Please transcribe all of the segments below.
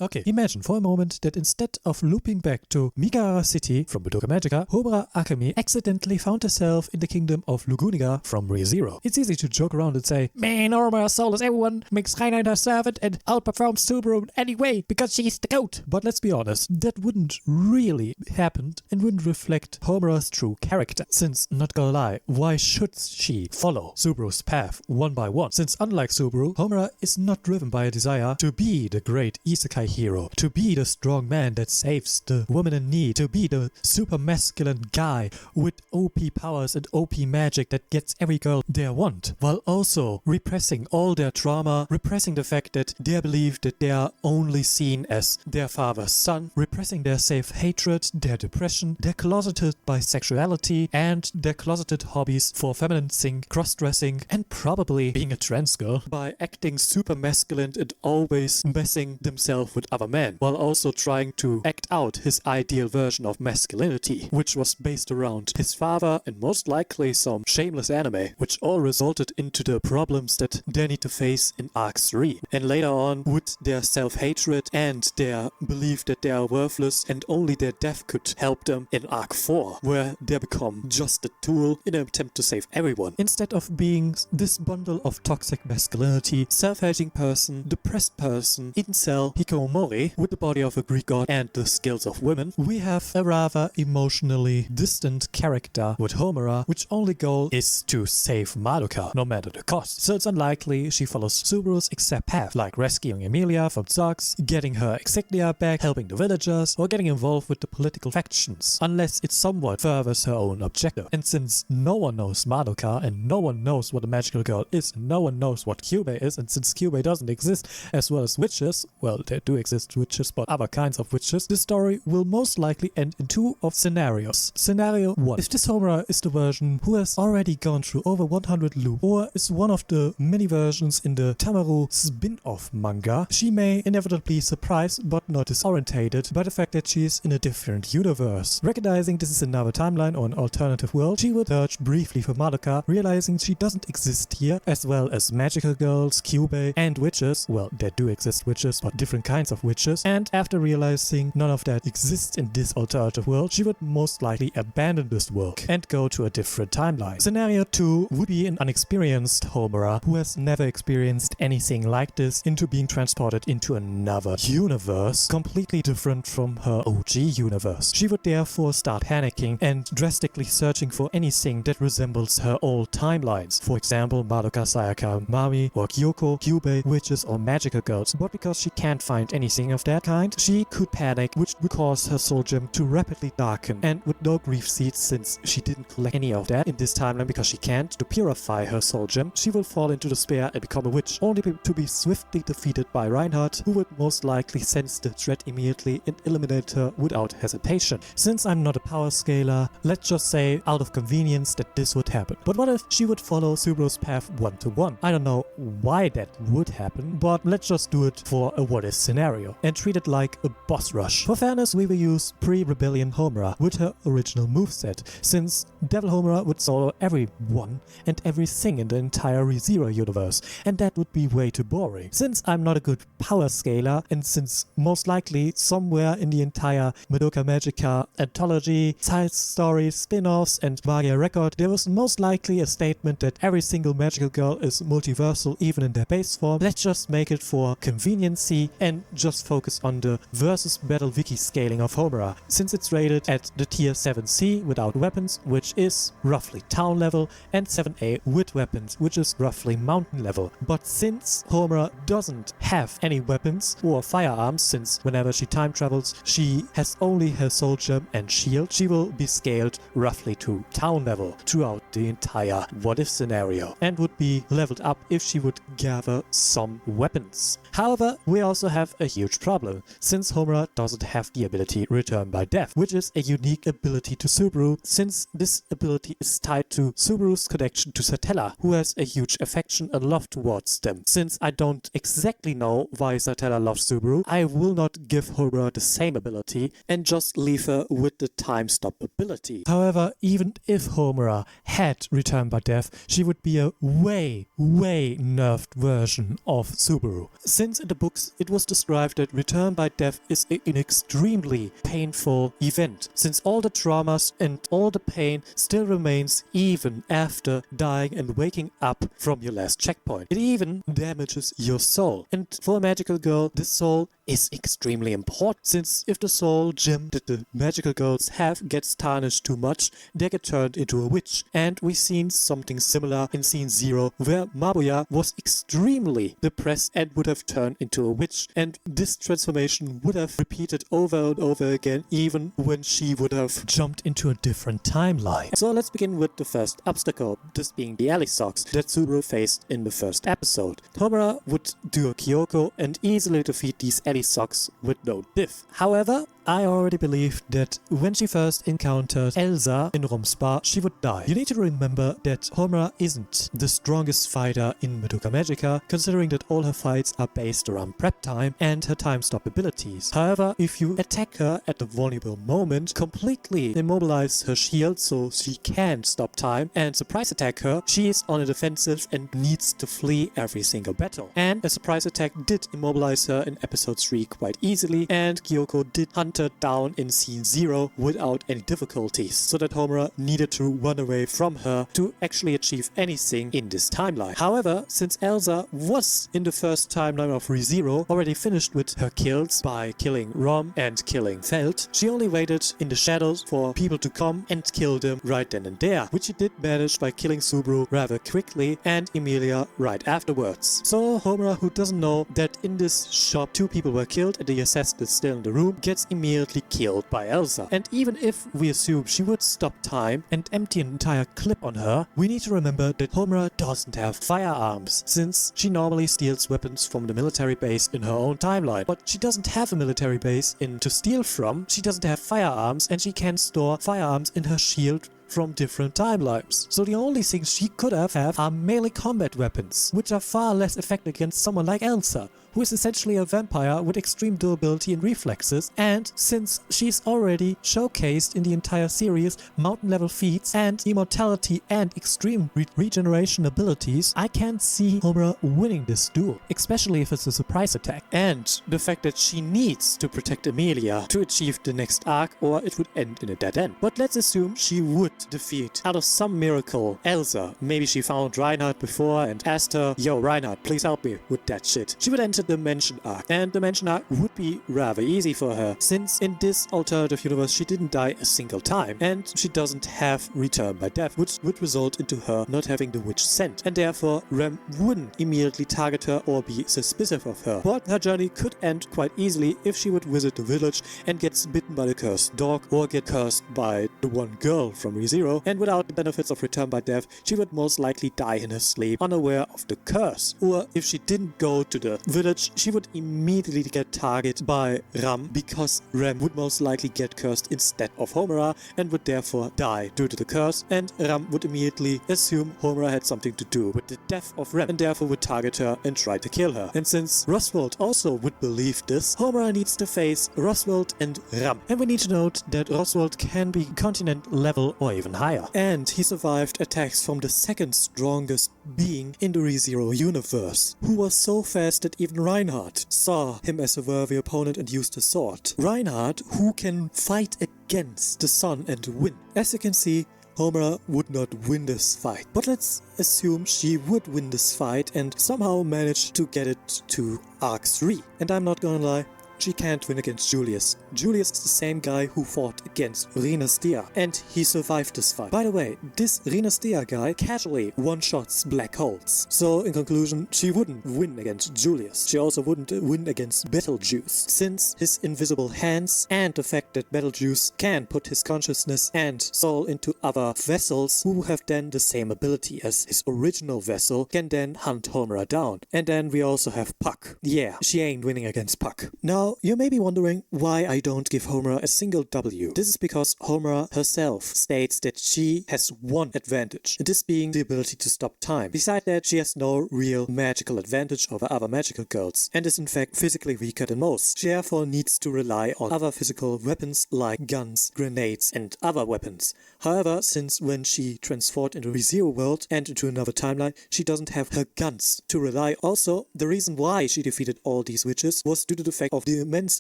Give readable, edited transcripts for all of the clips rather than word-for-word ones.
Okay, imagine for a moment that instead of looping back to Mitakihara City from Madoka Magica, Homura Akemi accidentally found herself in the Kingdom of Lugunica from ReZero. It's easy to joke around and say, man, Homura soulless everyone, makes Reina her servant and outperforms Subaru anyway because she's the goat. But let's be honest, that wouldn't really happen and wouldn't reflect Homura's true character. Since, not gonna lie, why should she follow Subaru's path one by one? Since unlike Subaru, Homura is not driven by a desire to be the great Isekai hero, to be the strong man that saves the woman in need, to be the super masculine guy with OP powers and OP magic that gets every girl their want, while also repressing all their trauma, repressing the fact that they believe that they are only seen as their father's son, repressing their self-hatred, their depression, their closeted bisexuality, and their closeted hobbies for feminancing, cross-dressing, and probably being a trans girl by acting super masculine and always messing themselves with other men, while also trying to act out his ideal version of masculinity, which was based around his father and most likely some shameless anime, which all resulted into the problems that they need to face in Arc 3. And later on, with their self-hatred and their belief that they are worthless and only their death could help them in Arc 4, where they become just a tool in an attempt to save everyone. Instead of being this bundle of toxic masculinity, self-hating person, depressed person, incel, hikikomori, with the body of a Greek god and the skills of women, we have a rather emotionally distant character with Homura, which only goal is to save Madoka, no matter the cost. So it's unlikely she follows Subaru's exact path, like rescuing Emilia from Zox, getting her insignia back, helping the villagers, or getting involved with the political factions, unless it somewhat furthers her own objective. And since no one knows Madoka, and no one knows what a magical girl is, and no one knows what Kyubey is, and since Kyubey doesn't exist, as well as witches, well, there do exist witches, but other kinds of witches, the story will most likely end in two of scenarios. Scenario 1. If this Homura is the version who has already gone through over 100 loops, or is one of the many versions in the Tamaru spin-off manga, she may inevitably surprise but not disorientated by the fact that she is in a different universe. Recognizing this is another timeline or an alternative world, she would search briefly for Madoka, realizing she doesn't exist here, as well as magical girls, Kyubey, and witches. Well, there do exist witches, but different kinds of witches. And after realizing none of that exists in this alternative world, she would most likely abandon this world and go to a different timeline. Scenario 2 would be an unexperienced Homura who has never experienced anything like this into being transported into another universe completely different from her OG universe. She would therefore start panicking and drastically searching for anything that resembles her old timelines. For example, Madoka, Sayaka, Mami, or Kyoko, Kyubey, witches, or magical girls. But because she can't find anything of that kind, she could panic, which would cause her soul gem to rapidly darken. And with no grief seeds, since she didn't collect any of that in this timeline because she can't, to purify her soul gem, she will fall into despair and become a witch, only to be swiftly defeated by Reinhardt, who would most likely sense the threat immediately and eliminate her without hesitation. Since I'm not a power scaler, let's just say out of convenience that this would happen. But what if she would follow Subaru's path one-to-one? I don't know why that would happen, but let's just do it for a what-if scenario and treat it like a boss rush. For fairness, we will use pre-Rebellion Homura with her original moveset, since Devil Homura would solo everyone and everything in the entire ReZero universe, and that would be way too boring. Since I'm not a good power scaler, and since most likely somewhere in the entire Madoka Magica anthology, side stories, spin-offs, and Magia record, there was most likely a statement that every single magical girl is multiversal even in their base form. Let's just make it for conveniency and just focus on the versus battle wiki scaling of Homura, since it's rated at the tier 7C without weapons, which is roughly town level, and 7A with weapons, which is roughly mountain level. But since Homura doesn't have any weapons or firearms, since whenever she time travels she has only her soul gem and shield, she will be scaled roughly to town level throughout the entire what if scenario, and would be leveled up if she would gather some weapons. However, we also have a huge problem, since Homura doesn't have the ability Return by Death, which is a unique ability to Subaru, since this ability is tied to Subaru's connection to Satella, who has a huge affection and love towards them. Since I don't exactly know why Satella loves Subaru, I will not give Homura the same ability and just leave her with the time stop ability. However, even if Homura had Return by Death, she would be a way nerfed version of Subaru, since in the books it was destroyed described that return by death is an extremely painful event, since all the traumas and all the pain still remains even after dying and waking up from your last checkpoint. It even damages your soul. And for a magical girl, this soul is extremely important, since if the soul gem that the magical girls have gets tarnished too much, they get turned into a witch. And we've seen something similar in scene 0, where Mabuya was extremely depressed and would have turned into a witch, and this transformation would have repeated over and over again even when she would have jumped into a different timeline. So let's begin with the first obstacle, this being the alley socks that Subaru faced in the first episode. Homura would do a Kyoko and easily defeat these alley socks with no diff. However, I already believed that when she first encountered Elsa in Romspa, she would die. You need to remember that Homura isn't the strongest fighter in Madoka Magica, considering that all her fights are based around prep time and her time stop abilities. However, if you attack her at the vulnerable moment, completely immobilize her shield so she can't stop time, and surprise attack her, she is on a defensive and needs to flee every single battle. And a surprise attack did immobilize her in episode 3 quite easily, and Kyoko did hunt her down in scene 0 without any difficulties, so that Homura needed to run away from her to actually achieve anything in this timeline. However, since Elsa was in the first timeline of ReZero already finished with her kills by killing Rom and killing Feld, she only waited in the shadows for people to come and kill them right then and there, which she did manage by killing Subaru rather quickly and Emilia right afterwards. So Homura, who doesn't know that in this shop 2 people were killed and the assassin is still in the room, gets immediately killed by Elsa. And even if we assume she would stop time and empty an entire clip on her, we need to remember that Homura doesn't have firearms, since she normally steals weapons from the military base in her own timeline. But she doesn't have a military base to steal from, she doesn't have firearms, and she can store firearms in her shield from different timelines. So the only things she could have are melee combat weapons, which are far less effective against someone like Elsa, who is essentially a vampire with extreme durability and reflexes, and since she's already showcased in the entire series mountain level feats and immortality and extreme regeneration abilities, I can't see Homura winning this duel, especially if it's a surprise attack. And the fact that she needs to protect Emilia to achieve the next arc, or it would end in a dead end. But let's assume she would defeat, out of some miracle, Elsa. Maybe she found Reinhardt before and asked her, "Yo Reinhardt, please help me with that shit." She would enter the Dimension Arc, and the Dimension Arc would be rather easy for her, since in this alternative universe she didn't die a single time, and she doesn't have return by death, which would result into her not having the witch scent, and therefore Rem wouldn't immediately target her or be suspicious of her. But her journey could end quite easily if she would visit the village and gets bitten by the cursed dog, or get cursed by the one girl from ReZero, and without the benefits of return by death, she would most likely die in her sleep, unaware of the curse. Or if she didn't go to the village, she would immediately get targeted by Ram, because Ram would most likely get cursed instead of Homura and would therefore die due to the curse, and Ram would immediately assume Homura had something to do with the death of Ram and therefore would target her and try to kill her. And since Roswald also would believe this, Homura needs to face Roswald and Ram. And we need to note that Roswald can be continent level or even higher. And he survived attacks from the second strongest being in the ReZero universe, who was so fast that even Reinhardt saw him as a worthy opponent and used a sword. Reinhardt, who can fight against the sun and win. As you can see, Homura would not win this fight, but let's assume she would win this fight and somehow manage to get it to Arc 3. And I'm not gonna lie, she can't win against Julius. Julius is the same guy who fought against Rina Stea, and he survived this fight. By the way, this Rina Stea guy casually one-shots black holes. So in conclusion, she wouldn't win against Julius. She also wouldn't win against Betelgeuse, since his invisible hands and the fact that Betelgeuse can put his consciousness and soul into other vessels who have then the same ability as his original vessel can then hunt Homura down. And then we also have Puck. Yeah, she ain't winning against Puck. Now, Now, you may be wondering why I don't give Homura a single W. This is because Homura herself states that she has one advantage, and this being the ability to stop time. Besides that, she has no real magical advantage over other magical girls, and is in fact physically weaker than most. She therefore needs to rely on other physical weapons like guns, grenades, and other weapons. However, since when she transformed into ReZero world and into another timeline, she doesn't have her guns to rely. Also, the reason why she defeated all these witches was due to the fact of the immense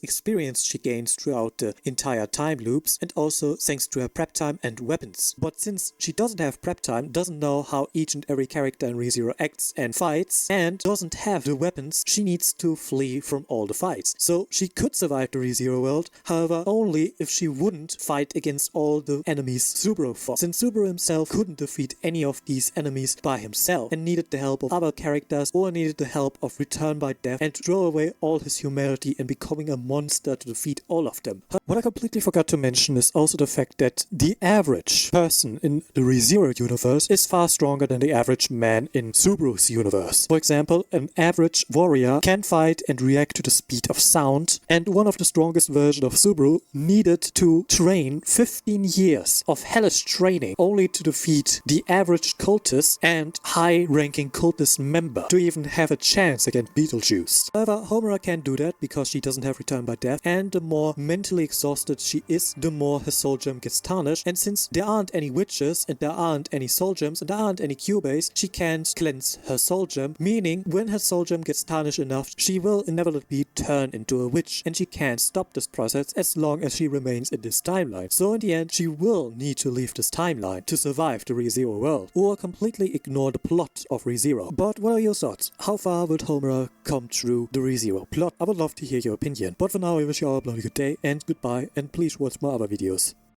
experience she gains throughout the entire time loops, and also thanks to her prep time and weapons. But since she doesn't have prep time, doesn't know how each and every character in ReZero acts and fights, and doesn't have the weapons, she needs to flee from all the fights. So she could survive the ReZero world, however only if she wouldn't fight against all the enemies Subaru fought. Since Subaru himself couldn't defeat any of these enemies by himself and needed the help of other characters, or needed the help of Return by Death and throw away all his humanity and becoming a monster to defeat all of them. What I completely forgot to mention is also the fact that the average person in the ReZero universe is far stronger than the average man in Subaru's universe. For example, an average warrior can fight and react to the speed of sound, and one of the strongest versions of Subaru needed to train 15 years of hellish training only to defeat the average cultist and high-ranking cultist member to even have a chance against Beetlejuice. However, Homura can't do that because she doesn't have Return by Death, and the more mentally exhausted she is, the more her soul gem gets tarnished, and since there aren't any witches and there aren't any soul gems and there aren't any Q-base, she can't cleanse her soul gem, meaning when her soul gem gets tarnished enough, she will inevitably turn into a witch, and she can't stop this process as long as she remains in this timeline. So in the end, she will need to leave this timeline to survive the ReZero world, or completely ignore the plot of ReZero. But what are your thoughts? How far will Homura come through the ReZero plot? I would love to hear your opinion. But for now, I wish you all a bloody good day and goodbye, and please watch my other videos.